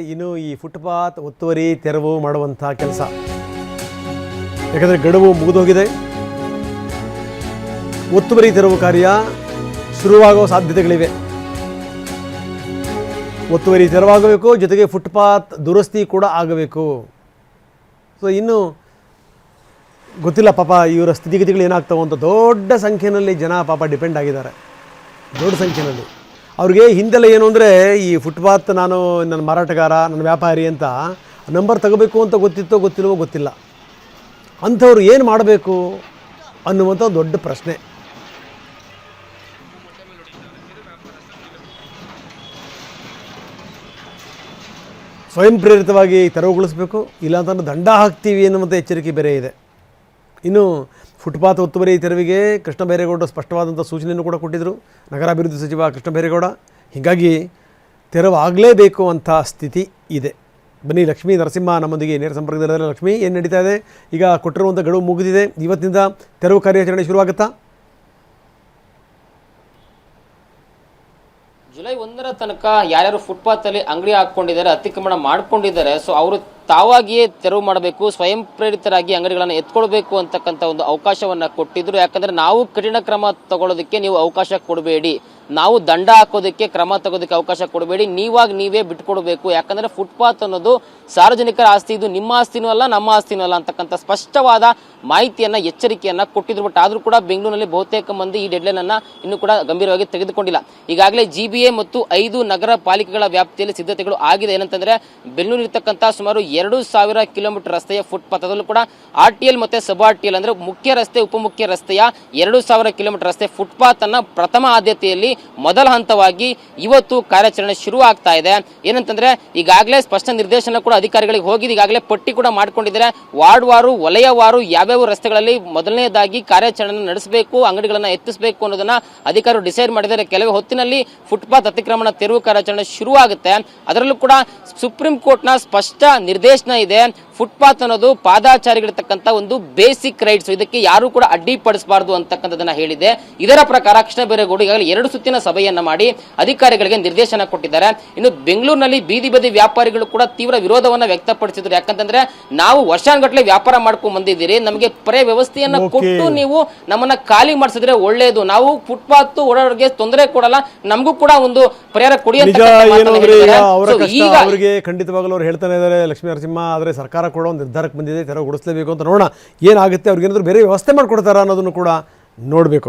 ಇನ್ನು ಈ ಫುಟ್ಪಾತ್ ಒತ್ತುವರಿ ತೆರವು ಮಾಡುವಂಥ ಕೆಲಸ, ಯಾಕಂದರೆ ಗಡುವು ಮುಗಿದೋಗಿದೆ. ಒತ್ತುವರಿ ತೆರವು ಕಾರ್ಯ ಶುರುವಾಗುವ ಸಾಧ್ಯತೆಗಳಿವೆ. ಒತ್ತುವರಿ ತೆರವಾಗಬೇಕು, ಜೊತೆಗೆ ಫುಟ್ಪಾತ್ ದುರಸ್ತಿ ಕೂಡ ಆಗಬೇಕು. ಸೊ ಇನ್ನು ಗೊತ್ತಿಲ್ಲ ಪಾಪ ಇವರ ಸ್ಥಿತಿಗತಿಗಳು ಏನಾಗ್ತಾವೆ ಅಂತ. ದೊಡ್ಡ ಸಂಖ್ಯೆಯಲ್ಲಿ ಜನ ಪಾಪ ಡಿಪೆಂಡ್ ಆಗಿದ್ದಾರೆ, ದೊಡ್ಡ ಸಂಖ್ಯೆಯಲ್ಲಿ. ಅವ್ರಿಗೆ ಹಿಂದೆಲ್ಲ ಏನು ಅಂದರೆ ಈ ಫುಟ್ಪಾತ್ ನಾನು ನನ್ನ ಮಾರಾಟಗಾರ, ನನ್ನ ವ್ಯಾಪಾರಿ ಅಂತ ನಂಬರ್ ತಗೋಬೇಕು ಅಂತ ಗೊತ್ತಿತ್ತೋ ಗೊತ್ತಿಲ್ವೋ ಗೊತ್ತಿಲ್ಲ. ಅಂಥವ್ರು ಏನು ಮಾಡಬೇಕು ಅನ್ನುವಂಥ ಒಂದು ದೊಡ್ಡ ಪ್ರಶ್ನೆ. ಸ್ವಯಂ ಪ್ರೇರಿತವಾಗಿ ತೆರವುಗೊಳಿಸಬೇಕು, ಇಲ್ಲಾಂತಂದ್ರೆ ದಂಡ ಹಾಕ್ತೀವಿ ಎನ್ನುವಂಥ ಎಚ್ಚರಿಕೆ ಬೇರೆ ಇದೆ. ಇನ್ನು ಫುಟ್ಪಾತ್ ಒತ್ತುವರಿ ತೆರವಿಗೆ ಕೃಷ್ಣ ಬೈರೇಗೌಡರು ಸ್ಪಷ್ಟವಾದಂಥ ಸೂಚನೆಯನ್ನು ಕೂಡ ಕೊಟ್ಟಿದ್ದರು, ನಗರಾಭಿವೃದ್ಧಿ ಸಚಿವ ಕೃಷ್ಣ ಬೈರೇಗೌಡ. ಹೀಗಾಗಿ ತೆರವಾಗಲೇಬೇಕು ಅಂಥ ಸ್ಥಿತಿ ಇದೆ. ಬನ್ನಿ, ಲಕ್ಷ್ಮೀ ನರಸಿಂಹ ನಮ್ಮೊಂದಿಗೆ ನೇರ ಸಂಪರ್ಕದಲ್ಲಿದ್ದಾರೆ. ಲಕ್ಷ್ಮೀ, ಏನು ನಡೀತಾ ಇದೆ? ಈಗ ಕೊಟ್ಟಿರುವಂಥ ಗಡುವು ಮುಗಿದಿದೆ, ಇವತ್ತಿನಿಂದ ತೆರವು ಕಾರ್ಯಾಚರಣೆ ಶುರುವಾಗುತ್ತಾ? ಜುಲೈ 1ರ ತನಕ ಯಾರ್ಯಾರು ಫುಟ್ಪಾತ್ ಅಲ್ಲಿ ಅಂಗಡಿ ಹಾಕೊಂಡಿದ್ದಾರೆ, ಅತಿಕ್ರಮಣ ಮಾಡ್ಕೊಂಡಿದ್ದಾರೆ, ಸೊ ಅವರು ತಾವಾಗಿಯೇ ತೆರವು ಮಾಡಬೇಕು, ಸ್ವಯಂ ಪ್ರೇರಿತರಾಗಿ ಅಂಗಡಿಗಳನ್ನು ಎತ್ಕೊಳ್ಬೇಕು ಅಂತಕ್ಕಂಥ ಒಂದು ಅವಕಾಶವನ್ನ ಕೊಟ್ಟಿದ್ರು. ಯಾಕಂದ್ರೆ ನಾವು ಕಠಿಣ ಕ್ರಮ ತಗೊಳ್ಳೋದಕ್ಕೆ ನೀವು ಅವಕಾಶ ಕೊಡಬೇಡಿ, ನಾವು ದಂಡ ಹಾಕೋದಕ್ಕೆ ಕ್ರಮ ತಗೋದಕ್ಕೆ ಅವಕಾಶ ಕೊಡಬೇಡಿ, ನೀವೇ ಬಿಟ್ಕೊಡ್ಬೇಕು. ಯಾಕಂದ್ರೆ ಫುಟ್ಪಾತ್ ಅನ್ನೋದು ಸಾರ್ವಜನಿಕರ ಆಸ್ತಿ, ಇದು ನಿಮ್ಮ ಆಸ್ತಿನೂ ಅಲ್ಲ, ನಮ್ಮ ಆಸ್ತಿನೂ ಅಲ್ಲ ಅಂತಕ್ಕಂಥ ಸ್ಪಷ್ಟವಾದ ಮಾಹಿತಿಯನ್ನ, ಎಚ್ಚರಿಕೆಯನ್ನ ಕೊಟ್ಟಿದ್ರು. ಬಟ್ ಆದ್ರೂ ಕೂಡ ಬೆಂಗಳೂರಿನಲ್ಲಿ ಬಹುತೇಕ ಮಂದಿ ಈ ಡೆಡ್ಲೈನ್ ಅನ್ನ ಇನ್ನೂ ಕೂಡ ಗಂಭೀರವಾಗಿ ತೆಗೆದುಕೊಂಡಿಲ್ಲ. ಈಗಾಗಲೇ GBA ಮತ್ತು 5 ನಗರ ಪಾಲಿಕೆಗಳ ವ್ಯಾಪ್ತಿಯಲ್ಲಿ ಸಿದ್ಧತೆಗಳು ಆಗಿದೆ. ಏನಂತಂದ್ರೆ ಬೆಂಗಳೂರು ಇರತಕ್ಕಂಥ ಸುಮಾರು 2000 ಕಿಲೋಮೀಟರ್ ರಸ್ತೆಯ ಫುಟ್ಪಾತ್, ಅದರಲ್ಲೂ ಕೂಡ RTL ಮತ್ತೆ ಸಬ್ RTL ಅಂದ್ರೆ ಮುಖ್ಯ ರಸ್ತೆ, ಉಪಮುಖ್ಯ ರಸ್ತೆಯ 2000 ಕಿಲೋಮೀಟರ್ ರಸ್ತೆ ಫುಟ್ಪಾತ್ ಅನ್ನ ಪ್ರಥಮ ಆದ್ಯತೆಯಲ್ಲಿ ಮೊದಲ ಹಂತವಾಗಿ ಇವತ್ತು ಕಾರ್ಯಾಚರಣೆ ಶುರು ಆಗ್ತಾ ಇದೆ. ಏನಂತಂದ್ರೆ ಈಗಾಗಲೇ ಸ್ಪಷ್ಟ ನಿರ್ದೇಶನ ಕೂಡ ಅಧಿಕಾರಿಗಳಿಗೆ ಹೋಗಿದೆ, ಈಗಾಗಲೇ ಪಟ್ಟಿ ಕೂಡ ಮಾಡ್ಕೊಂಡಿದ್ದಾರೆ. ವಾರ್ಡ್ ವಾರು, ವಲಯವಾರು ಯಾವ್ಯಾವ ರಸ್ತೆಗಳಲ್ಲಿ ಮೊದಲನೇದಾಗಿ ಕಾರ್ಯಾಚರಣೆ ನಡೆಸಬೇಕು, ಅಂಗಡಿಗಳನ್ನ ಎತ್ತಿಸಬೇಕು ಅನ್ನೋದನ್ನ ಅಧಿಕಾರಿಗಳು ಡಿಸೈಡ್ ಮಾಡಿದ್ದಾರೆ. ಕೆಲವೇ ಹೊತ್ತಿನಲ್ಲಿ ಫುಟ್ಪಾತ್ ಅತಿಕ್ರಮಣ ತೆರವು ಕಾರ್ಯಾಚರಣೆ ಶುರು ಆಗುತ್ತೆ. ಅದರಲ್ಲೂ ಕೂಡ ಸುಪ್ರೀಂ ಕೋರ್ಟ್ನ ಸ್ಪಷ್ಟ ನಿರ್ದೇಶನ ಇದೆ. ಫುಟ್ಪಾತ್ ಅನ್ನೋದು ಪಾದಾಚಾರಿಗಳಿರ್ತಕ್ಕಂಥ ಒಂದು ಬೇಸಿಕ್ ರೈಟ್ಸ್, ಇದಕ್ಕೆ ಯಾರು ಕೂಡ ಅಡ್ಡಿಪಡಿಸಬಾರದು ಅಂತಕ್ಕಂಥದ್ದನ್ನ ಹೇಳಿದೆ. ಇದರ ಪ್ರಕಾರ ಕೃಷ್ಣ ಬೈರೇಗೌಡ ಈಗಾಗಲೇ 2 ಸುತ್ತಿನ ಸಭೆಯನ್ನ ಮಾಡಿ ಅಧಿಕಾರಿಗಳಿಗೆ ನಿರ್ದೇಶನ ಕೊಟ್ಟಿದ್ದಾರೆ. ಇನ್ನು ಬೆಂಗಳೂರಿನಲ್ಲಿ ಬೀದಿ ಬದಿ ವ್ಯಾಪಾರಿಗಳು ಕೂಡ ತೀವ್ರ ವಿರೋಧವನ್ನ ವ್ಯಕ್ತಪಡಿಸಿದ್ರು. ಯಾಕಂತಂದ್ರೆ ನಾವು ವರ್ಷಾನುಗಟ್ಟಲೆ ವ್ಯಾಪಾರ ಮಾಡ್ಕೊಂಡು ಬಂದಿದ್ದೀರಿ, ನಮಗೆ ಪರ್ಯಾಯ ವ್ಯವಸ್ಥೆಯನ್ನ ಕೊಟ್ಟು ನೀವು ನಮ್ಮನ್ನ ಖಾಲಿ ಮಾಡಿಸಿದ್ರೆ ಒಳ್ಳೇದು, ನಾವು ಫುಟ್ಪಾತ್ ಓಡಾಡೋರಿಗೆ ತೊಂದರೆ ಕೊಡಲ್ಲ, ನಮಗೂ ಕೂಡ ಒಂದು ಪರಿಹಾರ ಕೊಡಿ ಅಂತ ಅವರಿಗೆ ಖಂಡಿತವಾಗಲೂ ಅವ್ರು ಹೇಳ್ತಾನೆ ಇದ್ದಾರೆ ಲಕ್ಷ್ಮೀ ನರಸಿಂಹ. ಆದರೆ ಸರ್ಕಾರ ಕೂಡ ಒಂದು ನಿರ್ಧಾರಕ್ಕೆ ಬಂದಿದೆ, ತೆರವುಗೊಳಿಸಲೇಬೇಕು ಅಂತ. ನೋಡೋಣ ಏನಾಗುತ್ತೆ, ಅವ್ರಿಗೆ ಏನಾದರೂ ಬೇರೆ ವ್ಯವಸ್ಥೆ ಮಾಡ್ಕೊಡ್ತಾರಾ ಅನ್ನೋದನ್ನು ಕೂಡ ನೋಡಬೇಕು.